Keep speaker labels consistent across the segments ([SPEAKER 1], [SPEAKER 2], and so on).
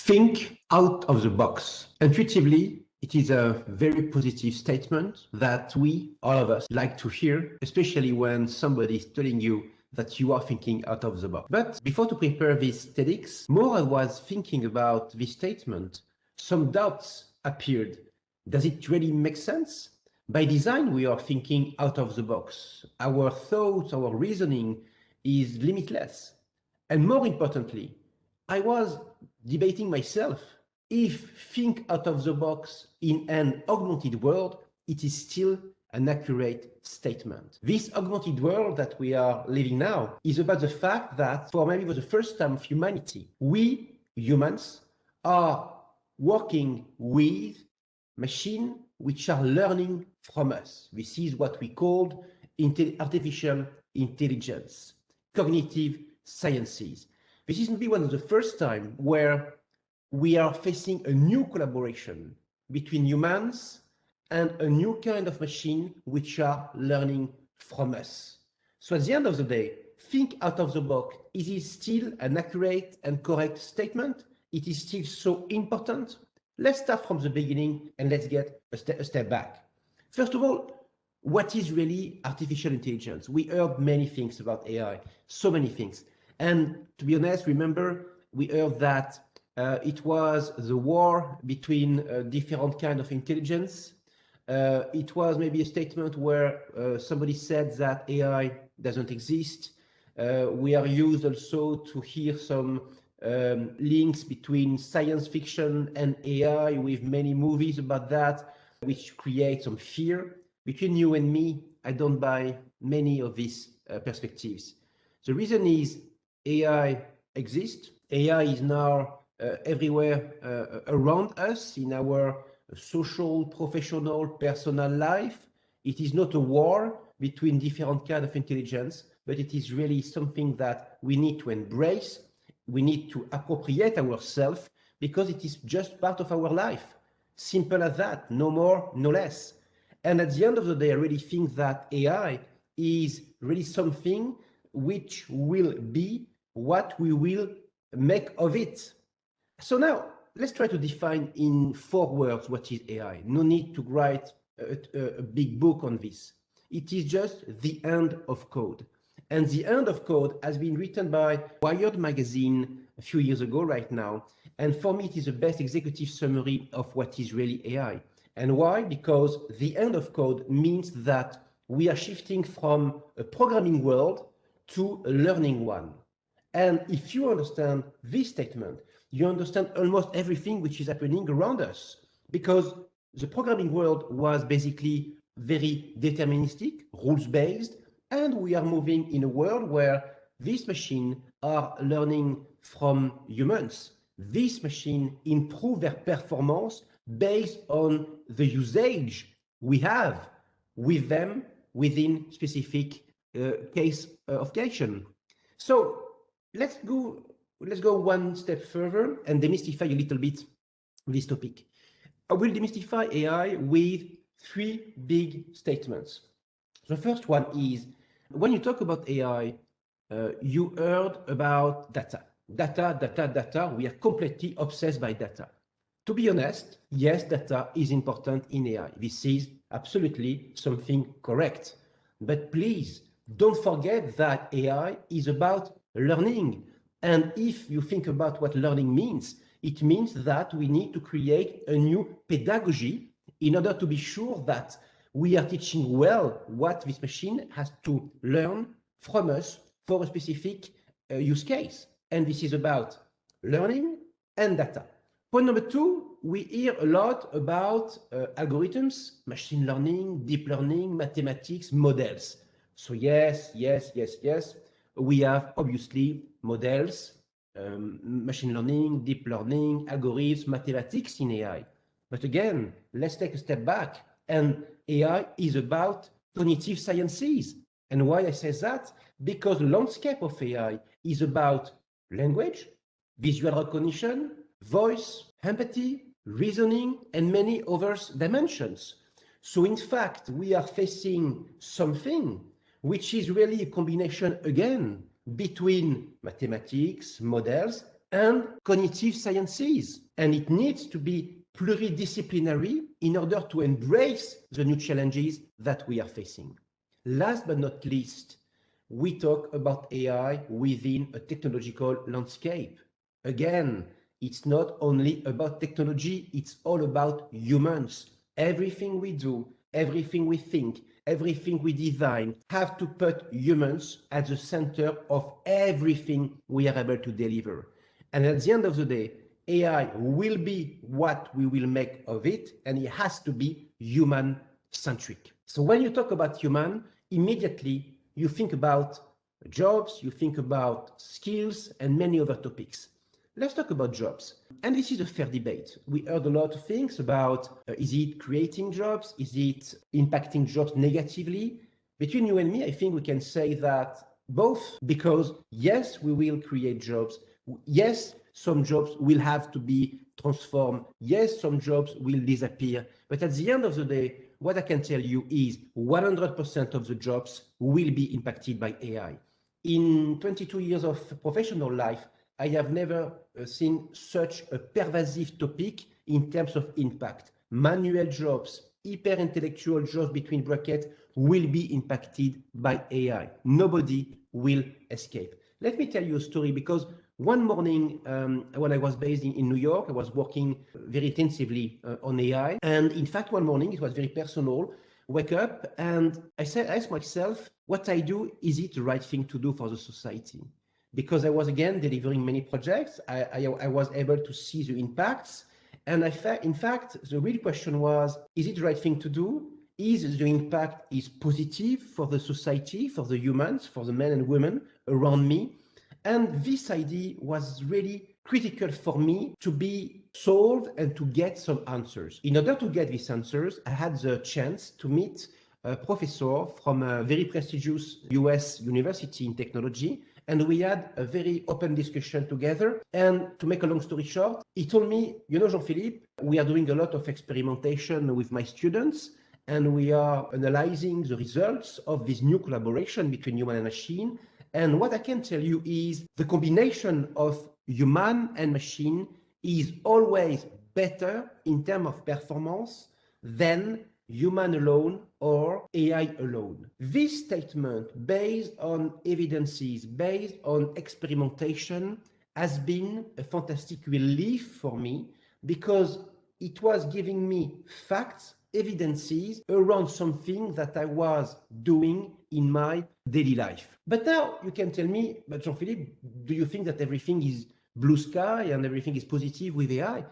[SPEAKER 1] Think out of the box. Intuitively, it is a very positive statement that we, all of us, like to hear, especially when somebody is telling you that you are thinking out of the box. But before to prepare this TEDx, more I was thinking about this statement, some doubts appeared. Does it really make sense? By design, we are thinking out of the box. Our thoughts, our reasoning is limitless. And more importantly, I was debating myself, if think out of the box in an augmented world, it is still an accurate statement. This augmented world that we are living now is about the fact that for maybe for the first time of humanity, we humans are working with machines which are learning from us. This is what we called artificial intelligence, cognitive sciences. This is maybe one of the first time where we are facing a new collaboration between humans and a new kind of machine which are learning from us. So at the end of the day, think out of the box. Is it still an accurate and correct statement? It is still so important? Let's start from the beginning and let's get a step back. First of all, what is really artificial intelligence? We heard many things about AI, so many things. And to be honest, remember, we heard that it was the war between different kinds of intelligence. It was maybe a statement where somebody said that AI doesn't exist. We are used also to hear some links between science fiction and AI with many movies about that, which create some fear. Between you and me, I don't buy many of these perspectives. The reason is AI exists. AI is now everywhere around us in our social, professional, personal life. It is not a war between different kinds of intelligence, but it is really something that we need to embrace. We need to appropriate ourselves because it is just part of our life. Simple as that, no more, no less. And at the end of the day, I really think that AI is really something which will be what we will make of it. So now, let's try to define in 4 words what is AI. No need to write a big book on this. It is just the end of code. And the end of code has been written by Wired magazine a few years ago right now. And for me, it is the best executive summary of what is really AI. And why? Because the end of code means that we are shifting from a programming world to a learning one. And if you understand this statement, you understand almost everything which is happening around us, because the programming world was basically very deterministic, rules-based, and we are moving in a world where these machines are learning from humans. These machines improve their performance based on the usage we have with them within specific case of occasion. So let's go one step further and demystify a little bit this topic. I will demystify AI with 3 big statements. The first one is, when you talk about AI, you heard about data. Data. We are completely obsessed by data. To be honest, yes, data is important in AI. This is absolutely something correct. But please, don't forget that AI is about learning. And if you think about what learning means, it means that we need to create a new pedagogy in order to be sure that we are teaching well what this machine has to learn from us for a specific use case. And this is about learning and data. Point number 2, we hear a lot about algorithms, machine learning, deep learning, mathematics, models. So yes, we have obviously models, machine learning, deep learning, algorithms, mathematics in AI. But again, let's take a step back. And AI is about cognitive sciences. And why I say that? Because the landscape of AI is about language, visual recognition, voice, empathy, reasoning, and many other dimensions. So in fact, we are facing something which is really a combination again between mathematics, models, and cognitive sciences. And it needs to be pluridisciplinary in order to embrace the new challenges that we are facing. Last but not least, we talk about AI within a technological landscape. Again, it's not only about technology, it's all about humans. Everything we do, everything we think, everything we design have to put humans at the center of everything we are able to deliver. And at the end of the day, AI will be what we will make of it, and it has to be human-centric. So when you talk about human, immediately you think about jobs, you think about skills, and many other topics. Let's talk about jobs. And this is a fair debate. We heard a lot of things about, is it creating jobs? Is it impacting jobs negatively? Between you and me, I think we can say that both, because yes, we will create jobs. Yes, some jobs will have to be transformed. Yes, some jobs will disappear. But at the end of the day, what I can tell you is 100% of the jobs will be impacted by AI. In 22 years of professional life, I have never seen such a pervasive topic in terms of impact. Manual jobs, hyper-intellectual jobs between brackets will be impacted by AI. Nobody will escape. Let me tell you a story, because one morning when I was based in New York, I was working very intensively on AI. And in fact, one morning, it was very personal. Wake up and I asked myself, what I do, is it the right thing to do for the society? Because I was again delivering many projects, I was able to see the impacts. And in fact, the real question was, is it the right thing to do? Is the impact positive for the society, for the humans, for the men and women around me? And this idea was really critical for me to be solved and to get some answers. In order to get these answers, I had the chance to meet a professor from a very prestigious US university in technology. And we had a very open discussion together. And to make a long story short, he told me, you know, Jean-Philippe, we are doing a lot of experimentation with my students, and we are analyzing the results of this new collaboration between human and machine. And what I can tell you is the combination of human and machine is always better in terms of performance than human alone or AI alone. This statement, based on evidences, based on experimentation, has been a fantastic relief for me, because it was giving me facts, evidences around something that I was doing in my daily life. But now you can tell me, but Jean-Philippe, do you think that everything is blue sky and everything is positive with AI?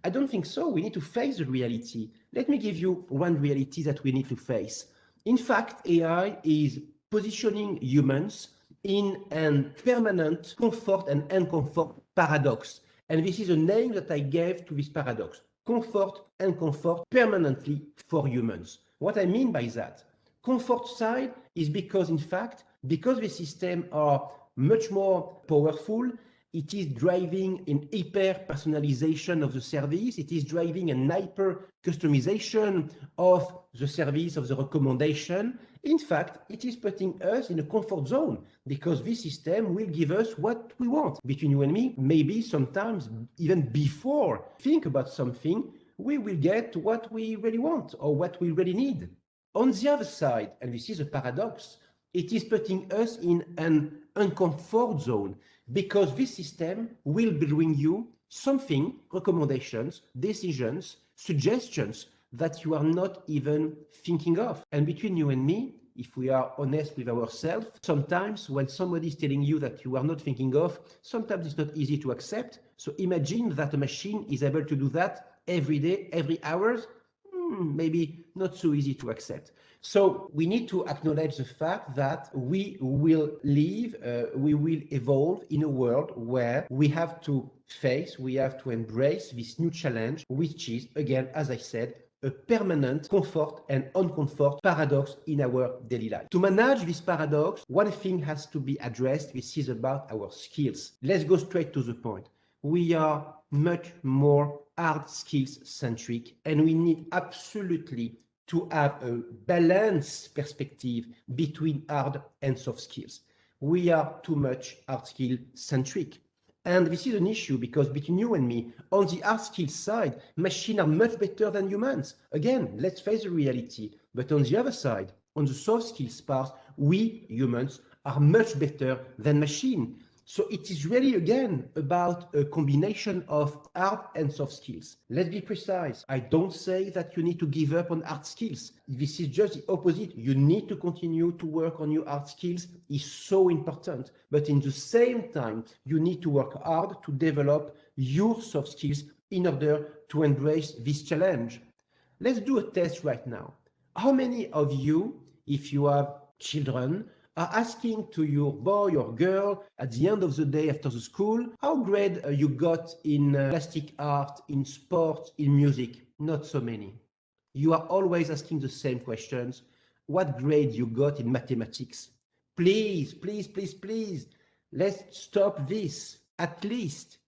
[SPEAKER 1] I don't think so. We need to face the reality. Let me give you one reality that we need to face. In fact, AI is positioning humans in a permanent comfort and uncomfort paradox. And this is a name that I gave to this paradox: comfort and comfort permanently for humans. What I mean by that? Comfort side is because, in fact, because the systems are much more powerful, it is driving an hyper-personalization of the service. It is driving an hyper-customization of the service, of the recommendation. In fact, it is putting us in a comfort zone, because this system will give us what we want. Between you and me, maybe sometimes even before think about something, we will get what we really want or what we really need. On the other side, and this is a paradox, it is putting us in an uncomfort zone, because this system will bring you something, recommendations, decisions, suggestions that you are not even thinking of. And between you and me, if we are honest with ourselves, sometimes when somebody is telling you that you are not thinking of, sometimes it's not easy to accept. So imagine that a machine is able to do that every day, every hour. Maybe not so easy to accept. So we need to acknowledge the fact that we will live, we will evolve in a world where we have to face, we have to embrace this new challenge, which is, again, as I said, a permanent comfort and uncomfort paradox in our daily life. To manage this paradox, one thing has to be addressed, which is about our skills. Let's go straight to the point. We are much more hard skills centric, and we need absolutely to have a balanced perspective between hard and soft skills. We are too much hard skill centric. And this is an issue because between you and me, on the hard skills side, machines are much better than humans. Again, let's face the reality. But on the other side, on the soft skills part, we humans are much better than machine. So it is really, again, about a combination of hard and soft skills. Let's be precise. I don't say that you need to give up on hard skills. This is just the opposite. You need to continue to work on your hard skills. It's so important. But in the same time, you need to work hard to develop your soft skills in order to embrace this challenge. Let's do a test right now. How many of you, if you have children, are asking to your boy or girl at the end of the day after the school, how great you got in plastic art, in sport, in music? Not so many. You are always asking the same questions. What grade you got in mathematics? Please, please, please, please, let's stop this. At least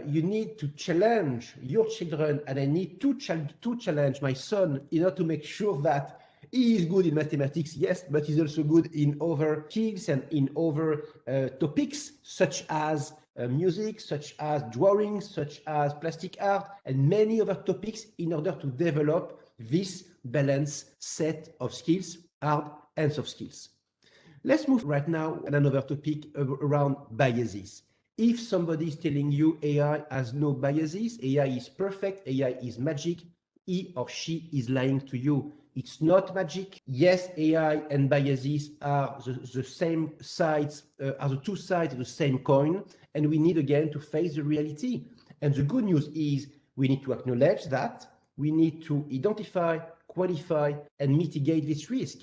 [SPEAKER 1] you need to challenge your children, and I need to challenge my son in order to make sure that he is good in mathematics, yes, but he's also good in other skills and in other topics, such as music, such as drawing, such as plastic art, and many other topics in order to develop this balanced set of skills, hard and soft skills. Let's move right now to another topic around biases. If somebody is telling you AI has no biases, AI is perfect, AI is magic, he or she is lying to you. It's not magic. Yes, AI and biases are the same sides, are the two sides of the same coin, and we need again to face the reality. And the good news is we need to acknowledge that, we need to identify, quantify, and mitigate this risk.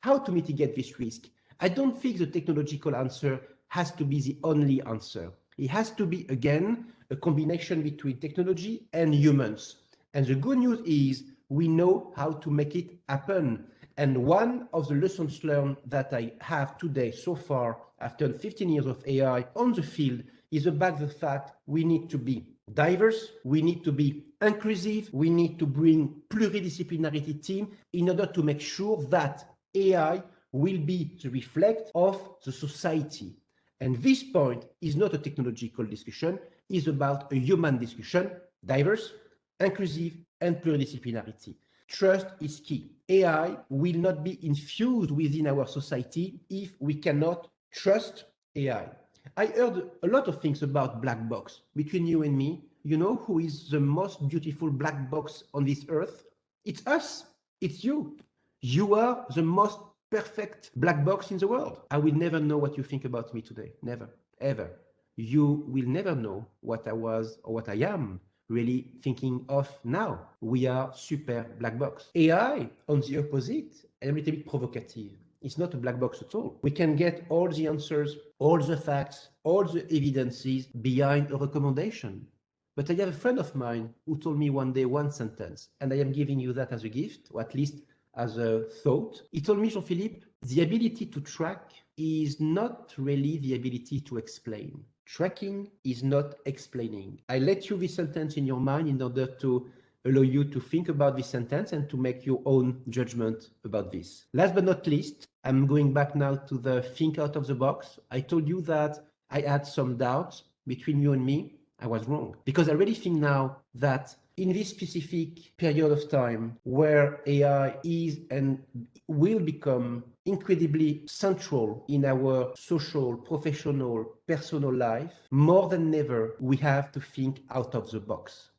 [SPEAKER 1] How to mitigate this risk? I don't think the technological answer has to be the only answer. It has to be, again, a combination between technology and humans. And the good news is we know how to make it happen. And one of the lessons learned that I have today so far, after 15 years of AI on the field, is about the fact we need to be diverse, we need to be inclusive, we need to bring pluridisciplinarity team in order to make sure that AI will be the reflect of the society. And this point is not a technological discussion, it's about a human discussion, diverse, inclusive, and pluridisciplinarity. Trust is key. AI will not be infused within our society if we cannot trust AI. I heard a lot of things about black box. Between you and me, you know who is the most beautiful black box on this earth? It's us. It's you. You are the most perfect black box in the world. I will never know what you think about me today. Never, ever. You will never know what I was or what I am really thinking of now. We are super black box. AI, on the opposite, and a little bit provocative. It's not a black box at all. We can get all the answers, all the facts, all the evidences behind a recommendation. But I have a friend of mine who told me one day one sentence, and I am giving you that as a gift, or at least as a thought. He told me, Jean-Philippe, the ability to track is not really the ability to explain. Tracking is not explaining. I let you this sentence in your mind in order to allow you to think about this sentence and to make your own judgment about this. Last but not least, I'm going back now to the think out of the box. I told you that I had some doubts between you and me. I was wrong, because I really think now that in this specific period of time where AI is and will become incredibly central in our social, professional, personal life, more than ever, we have to think out of the box.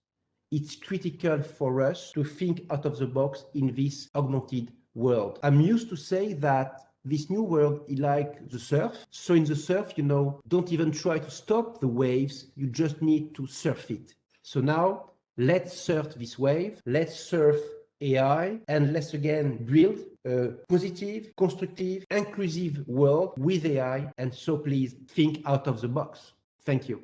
[SPEAKER 1] It's critical for us to think out of the box in this augmented world. I'm used to say that this new world is like the surf. So in the surf, don't even try to stop the waves. You just need to surf it. So now let's surf this wave. Let's surf AI, and let's again build a positive, constructive, inclusive world with AI. And so please think out of the box. Thank you.